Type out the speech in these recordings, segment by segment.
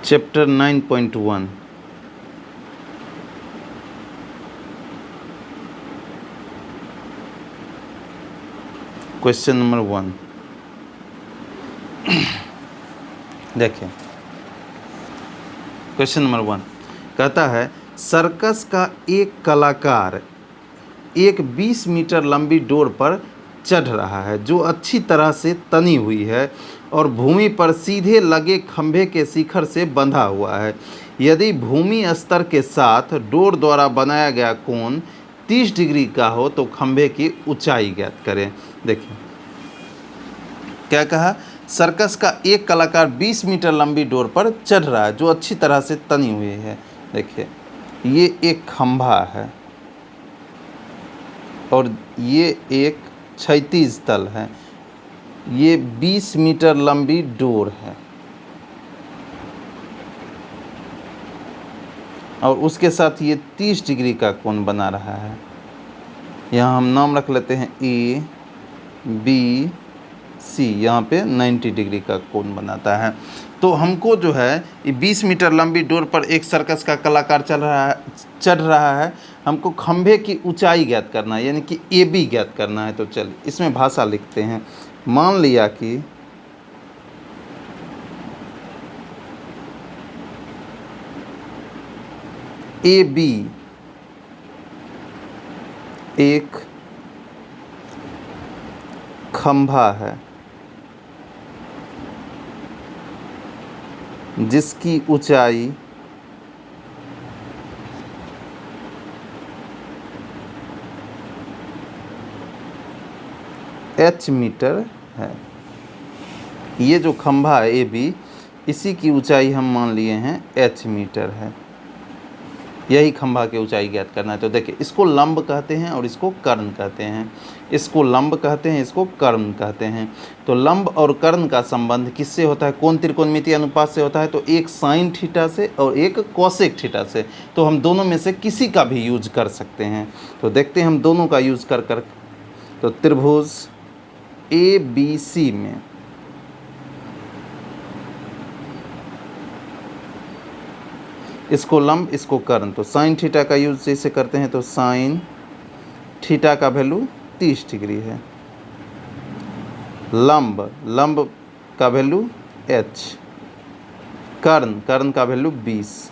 Chapter 9.1 question number 1 देखिए। Question number 1 कहता है सर्कस का एक कलाकार एक 20 मीटर लंबी डोर पर चढ़ रहा है जो अच्छी तरह से तनी हुई है और भूमि पर सीधे लगे खंभे के शिखर से बंधा हुआ है। यदि भूमि स्तर के साथ डोर द्वारा बनाया गया कोण 30 डिग्री का हो तो खंभे की ऊंचाई ज्ञात करें। देखिए क्या कहा, सर्कस का एक कलाकार 20 मीटर लंबी डोर पर चढ़ रहा है जो अच्छी तरह से तनी हुई है। देखिए ये एक खंभा है और ये एक क्षैतिज तल है। ये 20 मीटर लंबी डोर है और उसके साथ ये 30 डिग्री का कोण बना रहा है। यहाँ हम नाम रख लेते हैं ए बी सी। यहाँ पे 90 डिग्री का कोण बनाता है। तो हमको जो है ये 20 मीटर लंबी डोर पर एक सर्कस का कलाकार चढ़ रहा है। हमको खंभे की ऊंचाई ज्ञात करना है, यानी कि ए बी ज्ञात करना है। तो चलिए इसमें भाषा लिखते हैं। मान लिया कि ए बी एक खंभा है जिसकी ऊंचाई h मीटर है। ये जो खंभा है ए बी, इसी की ऊंचाई हम मान लिए हैं h मीटर है। यही खंभा की ऊंचाई ज्ञात करना है। तो देखिए इसको लंब कहते हैं और इसको कर्ण कहते हैं। इसको लंब कहते हैं, इसको कर्ण कहते हैं। तो लंब और कर्ण का संबंध किससे होता है? कोण त्रिकोणमितीय अनुपात से होता है। तो एक साइन थीटा से और एक कोसेक थीटा से। तो हम दोनों में से किसी का भी यूज कर सकते हैं। तो देखते हैं हम दोनों का यूज कर तो त्रिभुज ए बी सी में इसको लंब इसको कर्ण, तो साइन थीटा का यूज जैसे करते हैं तो साइन थीटा का वैल्यू 30 डिग्री है। लंब का वैल्यू h, कर्ण का वैल्यू 20।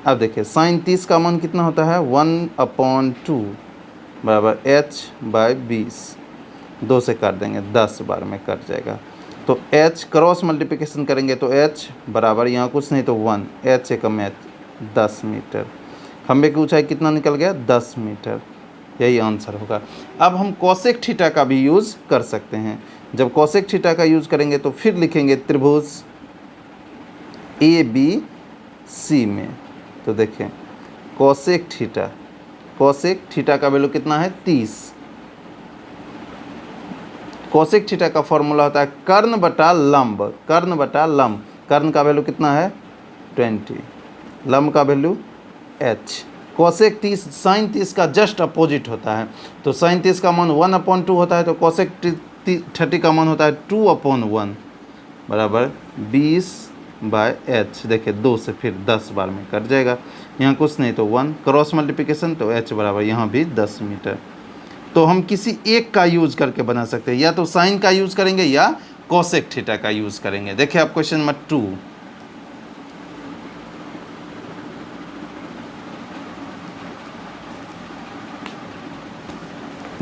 अब देखिए साइन 30 का मान कितना होता है? 1/2 बराबर h/20। 2 से काट देंगे, 10 बार में कट जाएगा। तो h क्रॉस मल्टीप्लिकेशन करेंगे तो h बराबर यहाँ कुछ नहीं तो 1, h से कम h 10 मीटर। खंभे की ऊंचाई कितना निकल गया? 10 मीटर। यही आंसर होगा। अब हम कोसेक थीटा का भी यूज़ कर सकते हैं। जब कोसेक थीटा का यूज़ करेंगे तो फिर लिखेंगे त्रिभुज ए बी सी में। तो देखें कोसेक थीटा का वैल्यू कितना है? 30। कोसेक थीटा का फॉर्मूला होता है कर्ण बटा लंब। कर्ण का वैल्यू कितना है? 20। लंब का वैल्यू h। कोसेक 30 साइन 30 का जस्ट अपोजिट होता है। तो साइन 30 का मान 1/2 होता है। तो कोसेक 30 का मान होता है 2/1 बराबर 20/h। देखिए 2 से फिर 10 बार में कट जाएगा। यहाँ कुछ नहीं तो 1, क्रॉस मल्टीप्लिकेशन तो h बराबर यहाँ भी 10 मीटर। तो हम किसी एक का यूज करके बना सकते हैं, या तो साइन का यूज करेंगे या कोसेक थीटा का यूज करेंगे। देखिए आप क्वेश्चन नंबर 2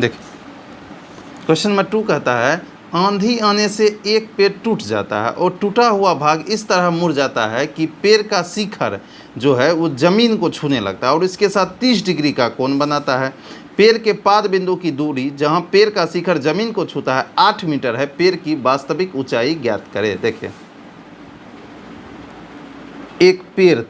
देखिए। क्वेश्चन नंबर 2 कहता है आंधी आने से एक पेड़ टूट जाता है और टूटा हुआ भाग इस तरह मुड़ जाता है कि पेड़ का शिखर जो है वो जमीन को छूने लगता है और इसके साथ 30 डिग्री का कोण बनाता है। पेड़ के पाद बिंदु की दूरी जहां पेड़ का शिखर जमीन को छूता है 8 मीटर है। पेड़ की वास्तविक ऊंचाई ज्ञात करें। देखिए एक पेड़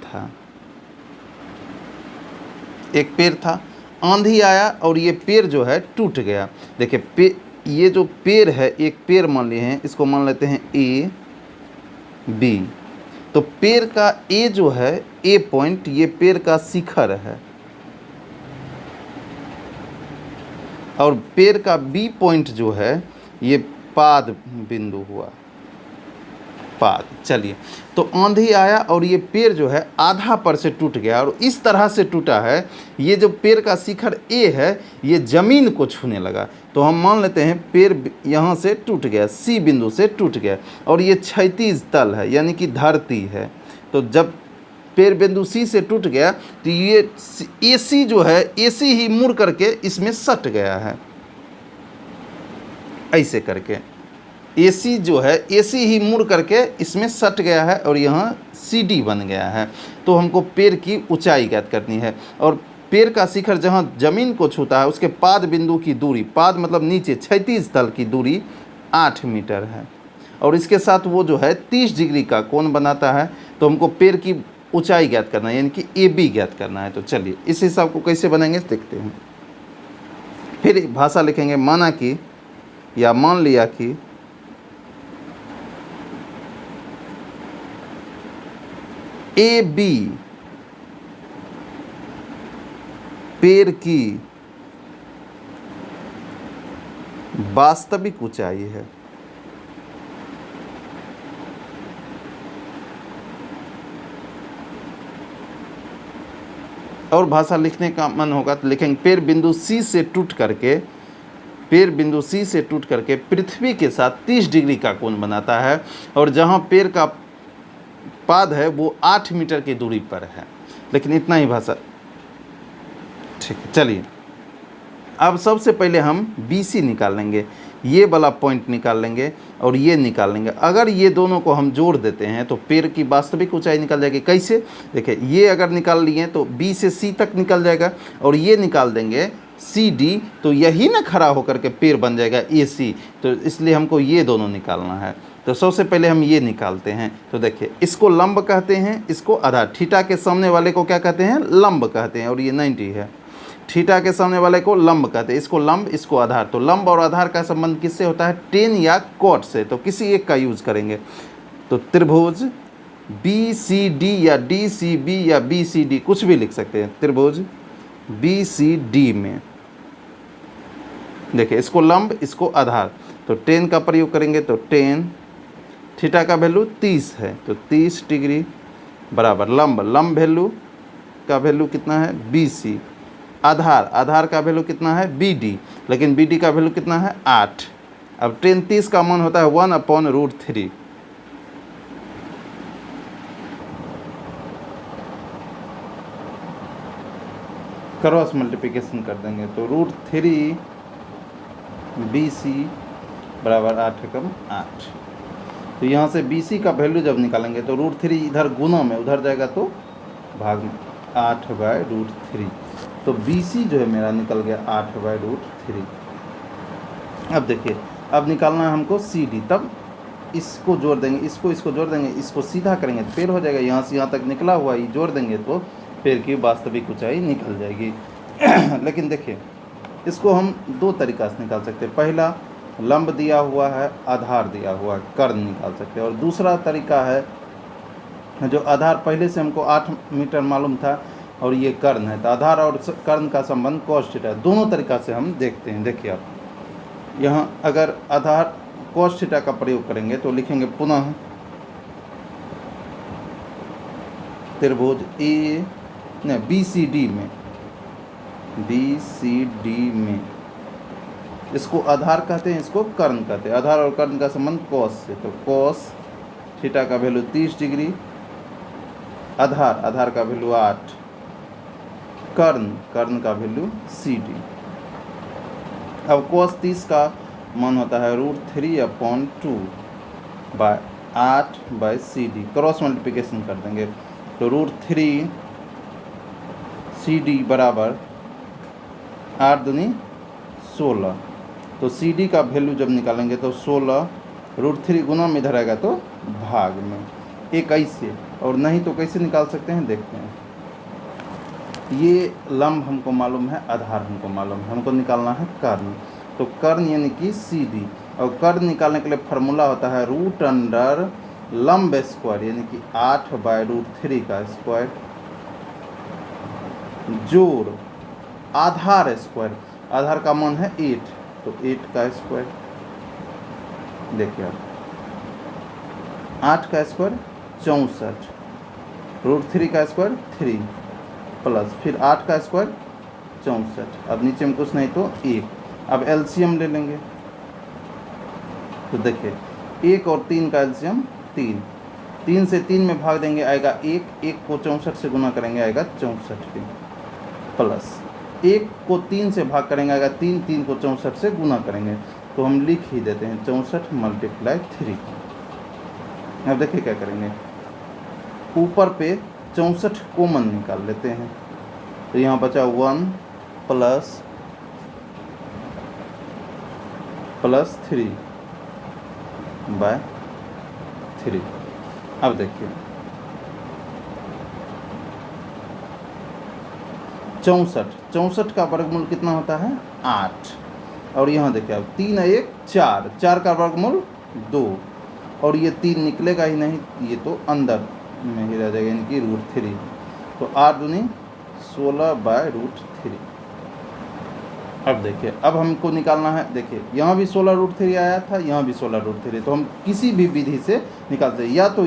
था, आंधी आया और ये पेड़ जो है टूट गया। देखिए ये जो पेड़ है, एक पेड़ मान लिए हैं, इसको मान लेते हैं ए बी। तो पेड़ का ए जो है ए पॉइंट, ये पेड़ का शिखर है और पेड़ का बी पॉइंट जो है ये पाद बिंदु हुआ। पाद। चलिए, तो आंधी आया और ये पेड़ जो है आधा पर से टूट गया और इस तरह से टूटा है, ये जो पेड़ का शिखर ए है ये ज़मीन को छूने लगा। तो हम मान लेते हैं पेड़ यहाँ से टूट गया, सी बिंदु से टूट गया और ये क्षैतिज तल है यानी कि धरती है। तो जब पेड़ बिंदु सी से टूट गया तो ये ए सी जो है ए सी ही मुड़ करके इसमें सट गया है, ऐसे करके AC जो है AC ही मुड़ करके इसमें सट गया है और यहाँ CD बन गया है। तो हमको पेड़ की ऊंचाई ज्ञात करनी है और पेड़ का शिखर जहाँ ज़मीन को छूता है उसके पाद बिंदु की दूरी, पाद मतलब नीचे क्षैतिज तल की दूरी 8 मीटर है और इसके साथ वो जो है 30 डिग्री का कोण बनाता है। तो हमको पेड़ की ऊंचाई ज्ञात करना है यानी कि AB ज्ञात करना है। तो चलिए इस हिसाब को कैसे बनाएंगे देखते हैं। फिर भाषा लिखेंगे, माना कि या मान लिया कि AB पेड़ की वास्तविक ऊंचाई है। और भाषा लिखने का मन होगा तो लिखेंगे पेड़ बिंदु C से टूट करके, पेड़ बिंदु C से टूट करके पृथ्वी के साथ 30 डिग्री का कोण बनाता है और जहाँ पेड़ का पाद है वो 8 मीटर की दूरी पर है। लेकिन इतना ही भाषा, ठीक है। चलिए अब सबसे पहले हम BC निकाल लेंगे, ये वाला पॉइंट निकाल लेंगे और ये निकाल लेंगे। अगर ये दोनों को हम जोड़ देते हैं तो पेड़ की वास्तविक ऊंचाई निकल जाएगी। कैसे? देखिए, ये अगर निकाल लिए तो B से C तक निकल जाएगा और ये निकाल देंगे CD, तो यही ना खड़ा होकर के पेड़ बन जाएगा AC। तो इसलिए हमको ये दोनों निकालना है। तो सबसे पहले हम ये निकालते हैं। तो देखिए, इसको लंब कहते हैं, इसको आधार। थीटा के सामने वाले को क्या कहते हैं? लंब कहते हैं और ये 90 है। थीटा के सामने वाले को लंब कहते हैं, इसको लंब, इसको आधार। तो लंब और आधार का संबंध किससे होता है? टेन या कॉट से। तो किसी एक का यूज करेंगे। तो त्रिभुज BCD या DCB या BCD कुछ भी लिख सकते हैं। त्रिभुज BCD में देखिए, इसको लंब, इसको आधार। तो टेन का प्रयोग करेंगे तो टेन, थीटा का वैल्यू 30 है तो 30 डिग्री बराबर लंब, लंब वैल्यू का वैल्यू कितना है? BC। आधार, आधार का वैल्यू कितना है? BD। लेकिन BD का वैल्यू कितना है? 8। अब टेन 30 का मान होता है 1/√3। क्रॉस मल्टीप्लिकेशन कर देंगे तो √3 BC बराबर 8/8। तो यहाँ से BC का वैल्यू जब निकालेंगे तो √3 इधर गुना में उधर जाएगा तो भाग में 8/√3। तो BC जो है मेरा निकल गया 8/√3। अब देखिए, अब निकालना है हमको CD। तब इसको जोड़ देंगे, इसको जोड़ देंगे, इसको सीधा करेंगे तो पेड़ हो जाएगा। यहाँ से यहाँ तक निकला हुआ ये जोड़ देंगे तो पेड़ की वास्तविक ऊंचाई निकल जाएगी। लेकिन देखिए, इसको हम दो तरीक़ा से निकाल सकते हैं। पहला, लंब दिया हुआ है, आधार दिया हुआ है, कर्ण निकाल सकते हैं। और दूसरा तरीका है जो आधार पहले से हमको 8 मीटर मालूम था और ये कर्ण है, तो आधार और कर्ण का संबंध cos थीटा। दोनों तरीक़ा से हम देखते हैं। देखिए, आप यहाँ अगर आधार cos थीटा का प्रयोग करेंगे तो लिखेंगे पुनः त्रिभुज BCD में, इसको आधार कहते हैं, इसको कर्ण कहते हैं। आधार और कर्ण का संबंध cos से। तो cos थीटा का वैल्यू 30 डिग्री, आधार का वैल्यू 8, कर्ण का वैल्यू CD। अब cos 30 का मान होता है √3/2 8/CD। क्रॉस मल्टीप्लिकेशन कर देंगे तो √3 CD बराबर 8 दूनी 16। तो CD का वैल्यू जब निकालेंगे तो 16, √3 गुना में इधर आएगा तो भाग में। एक ऐसे, और नहीं तो कैसे निकाल सकते हैं देखते हैं। ये लंब हमको मालूम है, आधार हमको मालूम है, हमको निकालना है कर्ण। तो कर्ण यानी कि CD, और कर्ण निकालने के लिए फार्मूला होता है √अंडर लंब स्क्वायर यानी कि 8/√3 का स्क्वायर जोड़ आधार स्क्वायर। आधार का मान है 8 तो 8 का स्क्वायर। देखिए आप, 8 का स्क्वायर 64, √3 का स्क्वायर 3 प्लस फिर 8 का स्क्वायर 64। अब नीचे में कुछ नहीं तो 1। अब एलसीएम ले लेंगे तो देखिए 1 और 3 का एलसीएम 3, 3 से 3 में भाग देंगे आएगा 1, 1 को 64 से गुना करेंगे आएगा 64 प्लस 1 को 3 से भाग करेंगे आएगा 3, 3 को 64 से गुना करेंगे तो हम लिख ही देते हैं 64 × 3। अब देखिए क्या करेंगे, ऊपर पे 64 कॉमन निकाल लेते हैं तो यहाँ बचा 1 प्लस 3/3। अब देखिए 64 का वर्गमूल कितना होता है 8, और यहाँ देखिए अब 3 1 4, 4 का वर्गमूल 2, और ये 3 निकलेगा ही नहीं, ये तो अंदर में ही रह जाएगा यानी कि √3। तो 8 दूनी 16/√3। अब देखिए अब हमको निकालना है, देखिए यहाँ भी 16√3 आया था, यहाँ भी 16√3, तो हम किसी भी विधि से निकाल सकते, या तो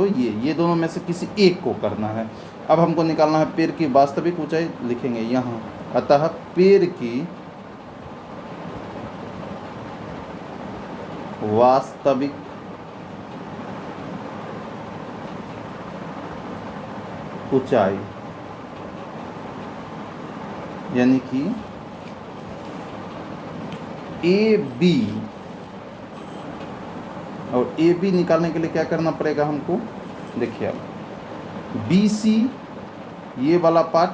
ये दोनों में से किसी एक को करना है। अब हमको निकालना है पेड़ की वास्तविक ऊंचाई, लिखेंगे यहाँ, अतः पेड़ की वास्तविक ऊंचाई यानी कि ए बी, और ए बी निकालने के लिए क्या करना पड़ेगा हमको, देखिए अब बी सी ये वाला पार्ट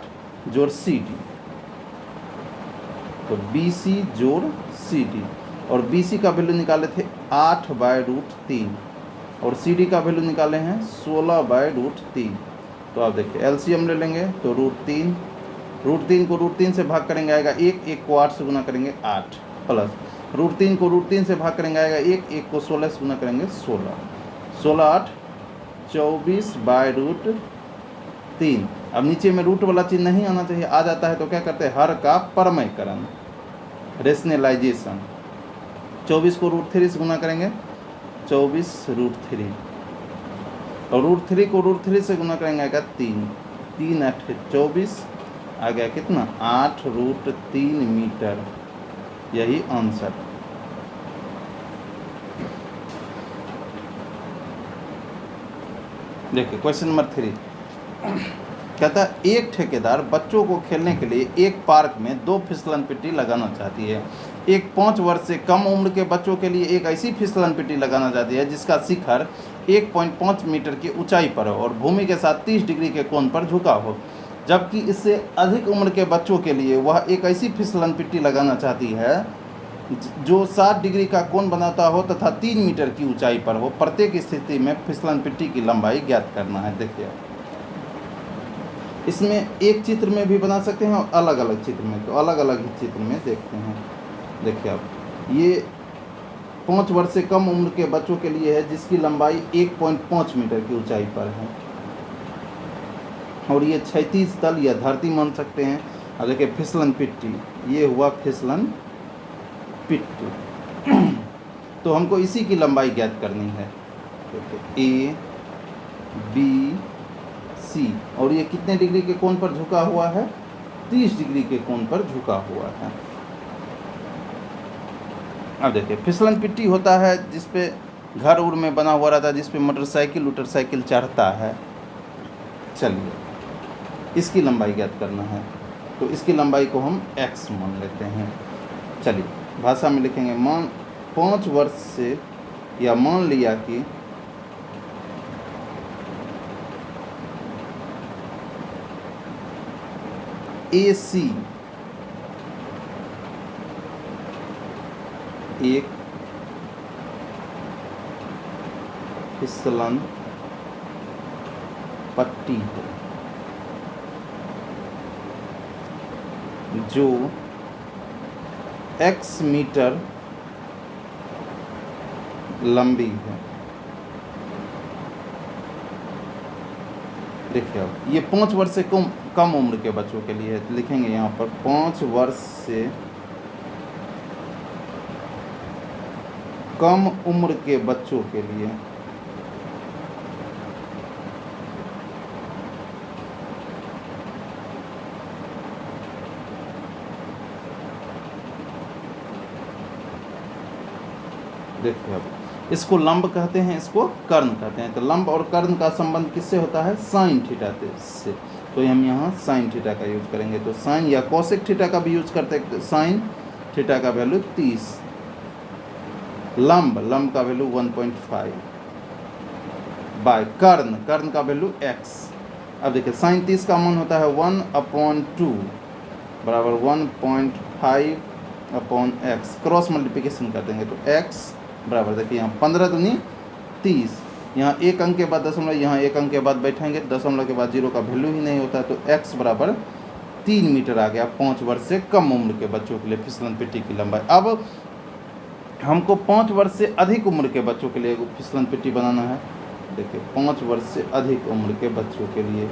जोड़ सी डी, तो बी सी जोड़ सी डी, और बी सी का वैल्यू निकाले थे 8/√3 और सी डी का वैल्यू निकाले हैं 16/√3। तो आप देखिए एलसीएम ले लेंगे तो √3 को √3 से भाग करेंगे आएगा 1, 1 को 8 से गुना करेंगे 8 प्लस √3 को √3 से भाग करेंगे आएगा 1, 1 को 16 से गुना करेंगे 16, 16 8 24/√3। अब नीचे में रूट वाला चीज़ नहीं आना चाहिए, आ जाता है तो क्या करते हैं हर का परमयकरण, रेशनलाइजेशन। 24 को √3 से गुना करेंगे 24√3, और √3 को √3 से गुना करेंगे आएगा 3, 3 8 24, आ गया कितना 8√3 मीटर, यही आंसर। देखिए क्वेश्चन नंबर 3 कहता है एक ठेकेदार बच्चों को खेलने के लिए एक पार्क में 2 फिसलन पट्टी लगाना चाहती है। एक 5 वर्ष से कम उम्र के बच्चों के लिए एक ऐसी फिसलन पट्टी लगाना चाहती है जिसका शिखर 1.5 मीटर की ऊंचाई पर हो और भूमि के साथ 30 डिग्री के कोण पर झुका हो, जबकि इससे अधिक उम्र के बच्चों के लिए वह एक ऐसी फिसलन पट्टी लगाना चाहती है जो 60 डिग्री का कोण बनाता हो तथा 3 मीटर की ऊंचाई पर हो। प्रत्येक स्थिति में फिसलन पट्टी की लंबाई ज्ञात करना है। देखिए इसमें एक चित्र में भी बना सकते हैं और अलग अलग चित्र में, तो अलग अलग ही चित्र में देखते हैं। देखिए आप ये 5 वर्ष से कम उम्र के बच्चों के लिए है जिसकी लंबाई 1.5 मीटर की ऊंचाई पर है, और ये क्षैतिज तल या धरती मान सकते हैं। अब देखिए फिसलन पट्टी, ये हुआ फिसलन पट्टी, तो हमको इसी की लंबाई ज्ञात करनी है। देखिए ए बी सी, और ये कितने डिग्री के कोण पर झुका हुआ है 30 डिग्री के कोण पर झुका हुआ है। अब देखिए फिसलन पट्टी होता है जिसपे घर उर में बना हुआ रहता है, जिसपे मोटरसाइकिल चढ़ता है। चलिए इसकी लंबाई ज्ञात करना है, तो इसकी लंबाई को हम x मान लेते हैं। चलिए भाषा में लिखेंगे, मान 5 वर्ष से, या मान लिया कि AC एक फिसलन पट्टी है जो x मीटर लंबी है। देखिए अब ये 5 वर्ष से कम उम्र के बच्चों के लिए है, लिखेंगे यहाँ पर 5 वर्ष से कम उम्र के बच्चों के लिए देखिए अब इसको लंब कहते हैं, इसको कर्ण कहते हैं। तो लंब और कर्ण का संबंध किससे होता है? साइन थीटा से। तो हम यहाँ साइन थीटा का यूज करेंगे। तो साइन या कोसेक थीटा का भी यूज करते हैं। साइन थीटा का वैल्यू 30, लंब का वैल्यू 1.5 बाय कर्ण का वैल्यू x। अब देखिए साइन 30 का मान होता है 1/2 बराबर 1.5/x। क्रॉस मल्टीप्लिकेशन कर देंगे तो x बराबर, देखिए यहाँ 15 दूनी 30, यहाँ एक अंक के बाद दशमलव, यहाँ एक अंक के बाद बैठेंगे, दशमलव के बाद 0 का वैल्यू ही नहीं होता। तो x बराबर 3 मीटर आ गया 5 वर्ष से कम उम्र के बच्चों के लिए फिसलन पट्टी की लंबाई। अब हमको 5 वर्ष से अधिक उम्र के बच्चों के लिए फिसलन पट्टी बनाना है। देखिए 5 वर्ष से अधिक उम्र के बच्चों के लिए,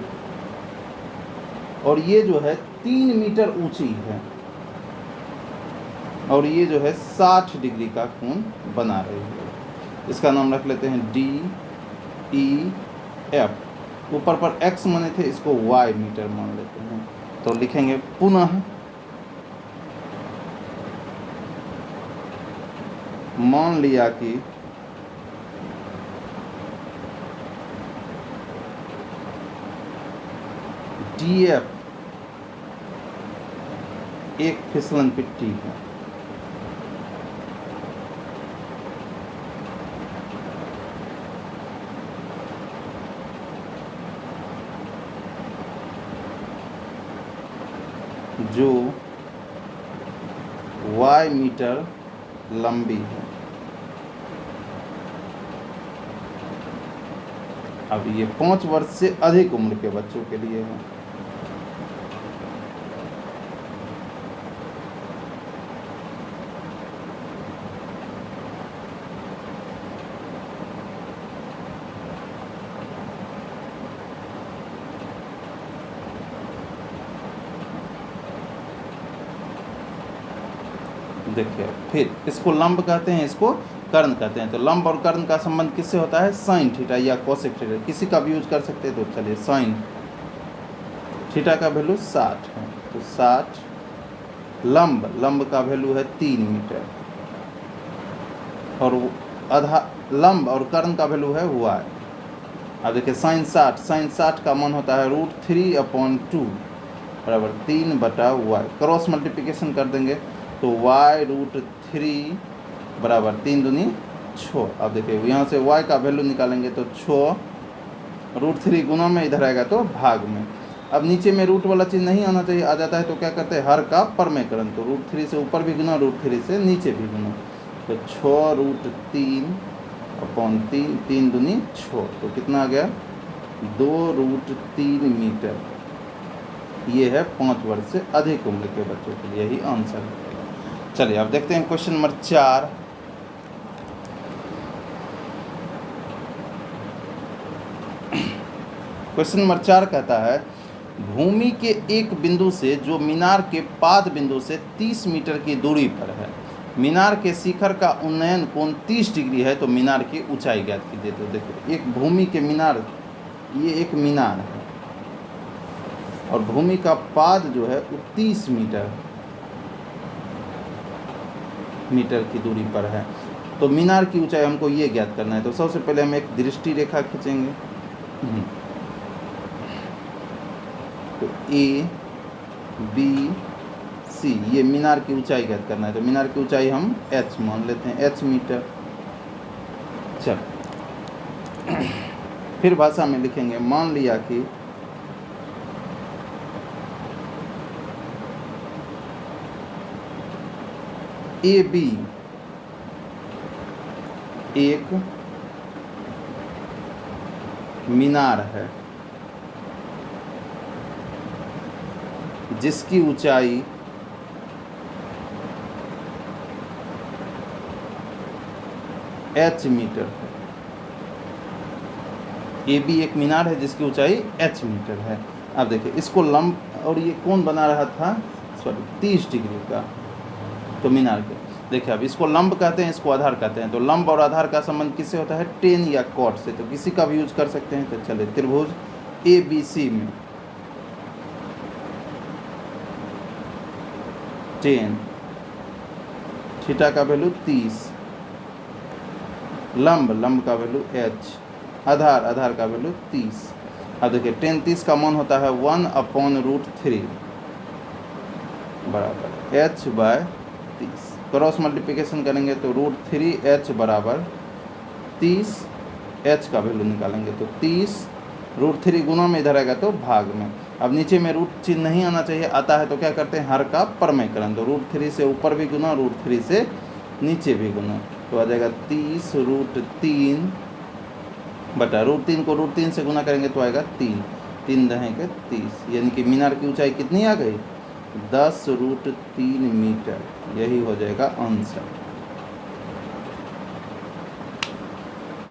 और ये जो है 3 मीटर ऊंची है, और ये जो है 60 डिग्री का कोण बना रही है। इसका नाम रख लेते हैं DEF। ऊपर पर x माने थे, इसको y मीटर मान लेते हैं। तो लिखेंगे पुनः, मान लिया कि DF एक फिसलन पट्टी है। जो y मीटर लंबी है। अब ये 5 वर्ष से अधिक उम्र के बच्चों के लिए है। देखिए फिर इसको लंब कहते हैं, इसको कर्ण कहते हैं। तो लंब और कर्ण का संबंध किससे होता है? साइन थीटा या कोसेक थीटा, किसी का भी यूज कर सकते हैं। तो चलिए साइन थीटा का वैल्यू 60 है, तो 60 लंब का वैल्यू है 3 मीटर, और आधा लंब और कर्ण का वैल्यू है y। अब देखिए साइन 60 का मान होता है √3/2 बराबर 3/y। क्रॉस मल्टीप्लिकेशन कर देंगे तो y √3 बराबर 3 दूनी 6। अब देखिए यहाँ से y का वैल्यू निकालेंगे तो 6, √3 गुना में इधर आएगा तो भाग में। अब नीचे में रूट वाला चीज़ नहीं आना चाहिए, आ जाता है तो क्या करते हैं? हर का परमेकरण। तो √3 से ऊपर भी गुना, √3 से नीचे भी गुना। तो 6√3/3, 3 दूनी 6, तो कितना आ गया? 2√3 मीटर। ये है 5 वर्ष से अधिक उम्र के बच्चों के लिए, यही आंसर है। चलिए अब देखते हैं क्वेश्चन नंबर 4। क्वेश्चन नंबर 4 कहता है भूमि के एक बिंदु से जो मीनार के पाद बिंदु से 30 मीटर की दूरी पर है, मीनार के शिखर का उन्नयन कोण 30 डिग्री है, तो मीनार की ऊंचाई ज्ञात कीजिए। तो देखो एक भूमि के मीनार, ये एक मीनार है, और भूमि का पाद जो है वो 30 मीटर की दूरी पर है। तो मीनार की ऊंचाई हमको ये ज्ञात करना है। तो सबसे पहले हम एक दृष्टि रेखा खींचेंगे। तो ABC, ये मीनार की ऊंचाई ज्ञात करना है। तो मीनार की ऊंचाई हम h मान लेते हैं, h मीटर। चल फिर भाषा में लिखेंगे, मान लिया कि AB एक मीनार है जिसकी ऊंचाई h मीटर है। AB एक मीनार है जिसकी ऊंचाई h मीटर है। अब देखिए इसको लंब, और ये कौन बना रहा था? सॉरी 30 डिग्री का, तो मीनार के। देखिए अब इसको लंब कहते हैं, इसको आधार कहते हैं। तो लंब और आधार का संबंध किससे होता है? टेन या कॉट से। तो किसी का भी यूज कर सकते हैं। तो चलिए त्रिभुज ABC में टेन, थीटा का वैल्यू 30, लंब, लंब का वैल्यू h, आधार, आधार का वैल्यू 30। अब देखिए 10 30 का मान होता है 1/√3 बराबर h/30। क्रॉस मल्टीप्लिकेशन करेंगे तो √3h बराबर 30, h का वैल्यू निकालेंगे तो 30, √3 गुना में इधर आएगा तो भाग में। अब नीचे में रूट चिन्ह नहीं आना चाहिए, आता है तो क्या करते हैं हर का परमेकरण, तो √3 से ऊपर भी गुना, √3 से नीचे भी गुना, तो आ जाएगा 30 √3 बटा √3 को √3 से गुना करेंगे तो आएगा 3, 3 दहेंगे 30, यानी कि मीनार की ऊंचाई कितनी आ गई 10 √3 मीटर। यही हो जाएगा आंसर।